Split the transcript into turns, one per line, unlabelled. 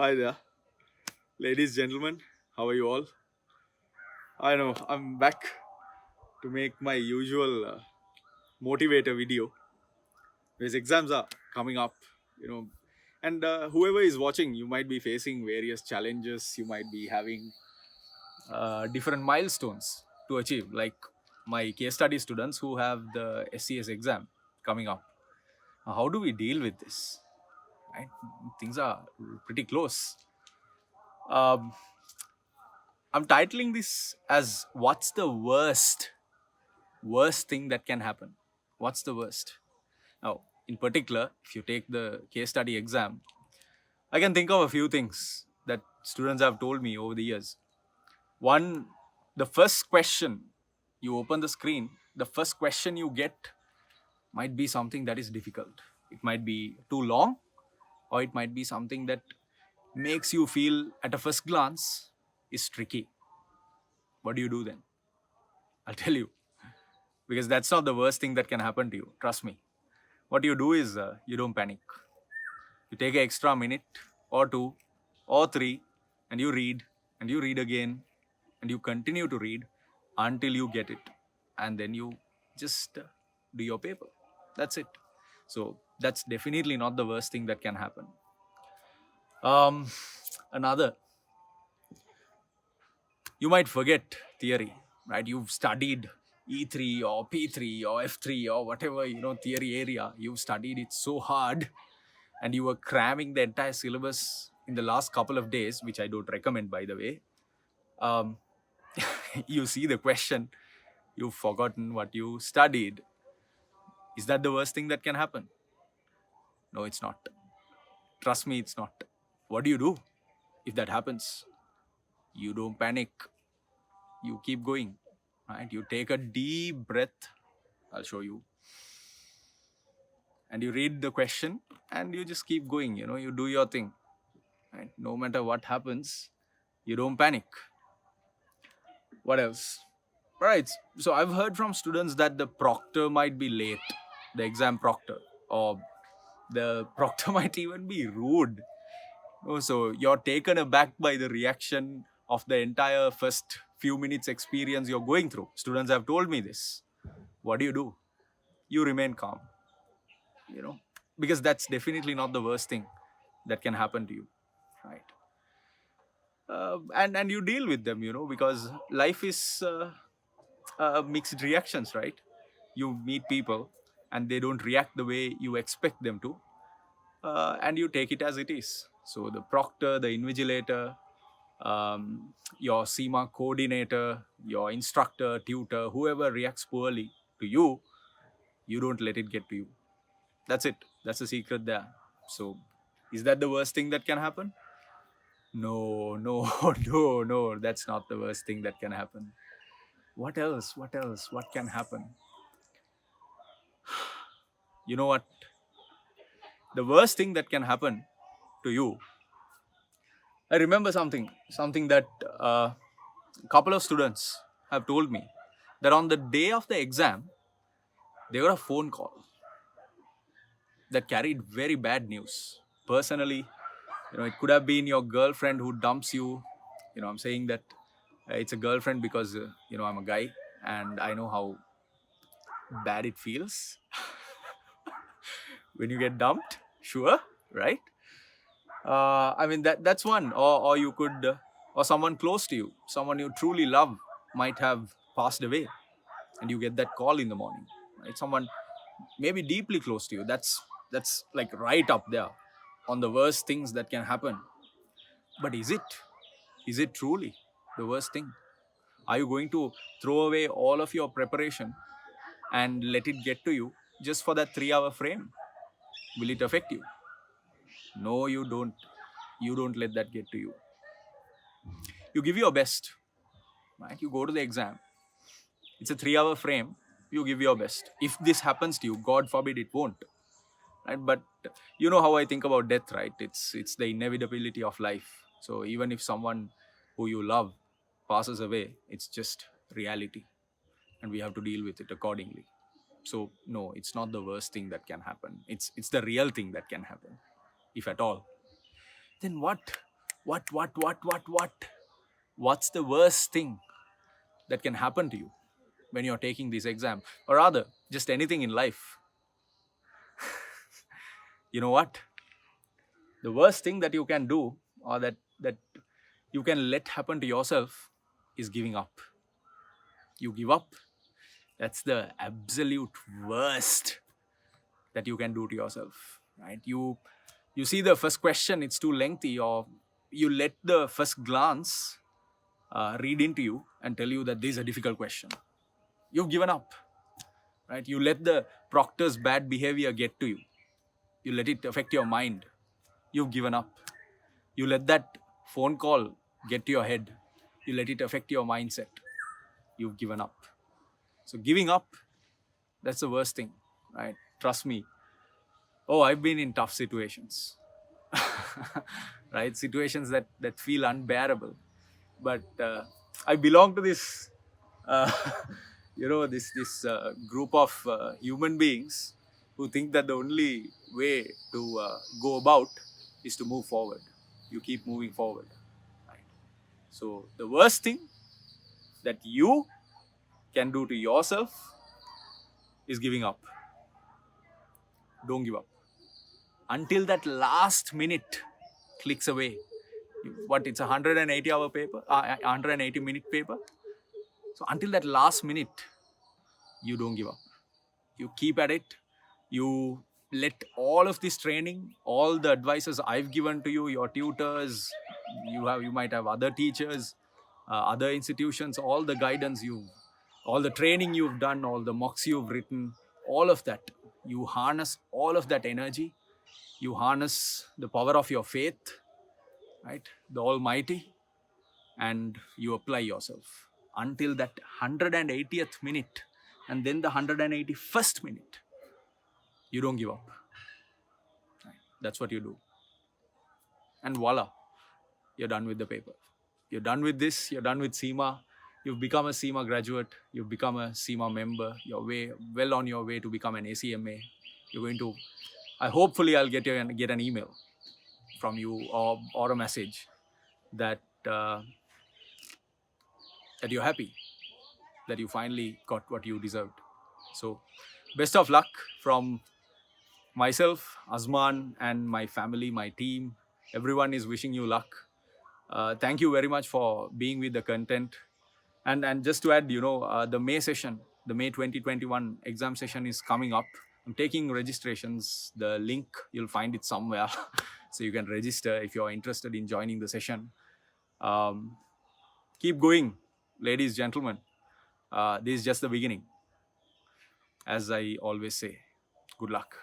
Hi there, ladies, gentlemen. How are you all? I know I'm back to make my usual motivator video because exams are coming up, you know, and whoever is watching, you might be facing various challenges. You might be having different milestones to achieve, like my case study students who have the SCS exam coming up. How do we deal with this? Right? Things are pretty close. Um, I'm titling this as "What's the worst thing that can happen?" What's the worst? Now, in particular, if you take the case study exam, I can think of a few things that students have told me over the years. One, the first question you open the screen, the first question you get might be something that is difficult. It might be too long, or it might be something that makes you feel at a first glance is tricky. What do you do then? I'll tell you, because that's not the worst thing that can happen to you. Trust me. What you do is you don't panic. You take an extra minute or two or three and you read again and you continue to read until you get it. And then you just do your paper. That's it. So that's definitely not the worst thing that can happen. Um, Another, you might forget theory, right? You've studied E3 or P3 or F3 or whatever, theory area. You've studied it so hard and you were cramming the entire syllabus in the last couple of days, which I don't recommend, by the way. um, you see the question, you've forgotten what you studied. Is that the worst thing that can happen? No, it's not. Trust me, it's not. What do you do if that happens? You don't panic. You keep going, right? You take a deep breath. I'll show you. And you read the question and you just keep going. You do your thing, right? No matter what happens, you don't panic. What else? Right. So I've heard from students that the proctor might be late, the exam proctor, or the proctor might even be rude. Oh, so you're taken aback by the reaction of the entire first few minutes experience you're going through. Students have told me this. What do? You remain calm, you know, because that's definitely not the worst thing that can happen to you, right? And you deal with them, because life is mixed reactions, right? You meet people and they don't react the way you expect them to, and you take it as it is. So the proctor, the invigilator, your CIMA coordinator, your instructor, tutor, whoever reacts poorly to you, you don't let it get to you. That's it. That's the secret there. So is that the worst thing that can happen? No, no, no, no. That's not the worst thing that can happen. What else? What else? What can happen? You know what? The worst thing that can happen to you. I remember something that a couple of students have told me that on the day of the exam, they got a phone call that carried very bad news. Personally, it could have been your girlfriend who dumps you. I'm saying that it's a girlfriend because I'm a guy and I know how bad it feels when you get dumped. Sure, right? I mean that's one, or you could, or someone close to you, someone you truly love, might have passed away, and you get that call in the morning. Right? Someone maybe deeply close to you. That's like right up there on the worst things that can happen. But is it? Is it truly the worst thing? Are you going to throw away all of your preparation and let it get to you just for that 3 hour frame? Will it affect you? No, you don't. You don't let that get to you. You give your best, right? You go to the exam. It's a 3 hour frame. You give your best. If this happens to you, God forbid it won't. Right? But you know how I think about death, right? It's the inevitability of life. So even if someone who you love passes away, it's just reality, and we have to deal with it accordingly. So no, it's not the worst thing that can happen. It's the real thing that can happen, if at all. Then what? What? What's the worst thing that can happen to you when you're taking this exam? Or rather, just anything in life. You know what? The worst thing that you can do, or that you can let happen to yourself, is giving up. You give up. That's the absolute worst that you can do to yourself, right? You see the first question, it's too lengthy, or you let the first glance read into you and tell you that this is a difficult question. You've given up, right? You let the proctor's bad behavior get to you. You let it affect your mind. You've given up. You let that phone call get to your head. You let it affect your mindset. You've given up. So giving up, that's the worst thing, right? Trust me. Oh, I've been in tough situations, right? Situations that feel unbearable. But I belong to this, uh, this group of human beings who think that the only way to go about is to move forward. You keep moving forward. Right? So the worst thing that you can do to yourself is giving up. Don't give up until that last minute clicks away. What, it's a 180-hour paper, 180-minute paper. So until that last minute, you don't give up. You keep at it. You let all of this training, all the advices I've given to you, your tutors, you might have other teachers, other institutions, all the guidance all the training you've done, all the mocks you've written, all of that, you harness all of that energy. You harness the power of your faith, right? The Almighty, and you apply yourself until that 180th minute, and then the 181st minute. You don't give up. Right? That's what you do. And voila, you're done with the paper. You're done with this. You're done with CIMA. You've become a CIMA graduate. You've become a CIMA member. You're well on your way to become an ACMA. You're going to, hopefully I'll get an email from you, or a message that that you're happy, that you finally got what you deserved. So best of luck from myself, Azman, and my family, my team. Everyone is wishing you luck. Thank you very much for being with the content. And just to add, the May session, the May 2021 exam session is coming up. I'm taking registrations. The link, you'll find it somewhere. So you can register if you're interested in joining the session. Keep going, ladies, gentlemen. This is just the beginning. As I always say, good luck.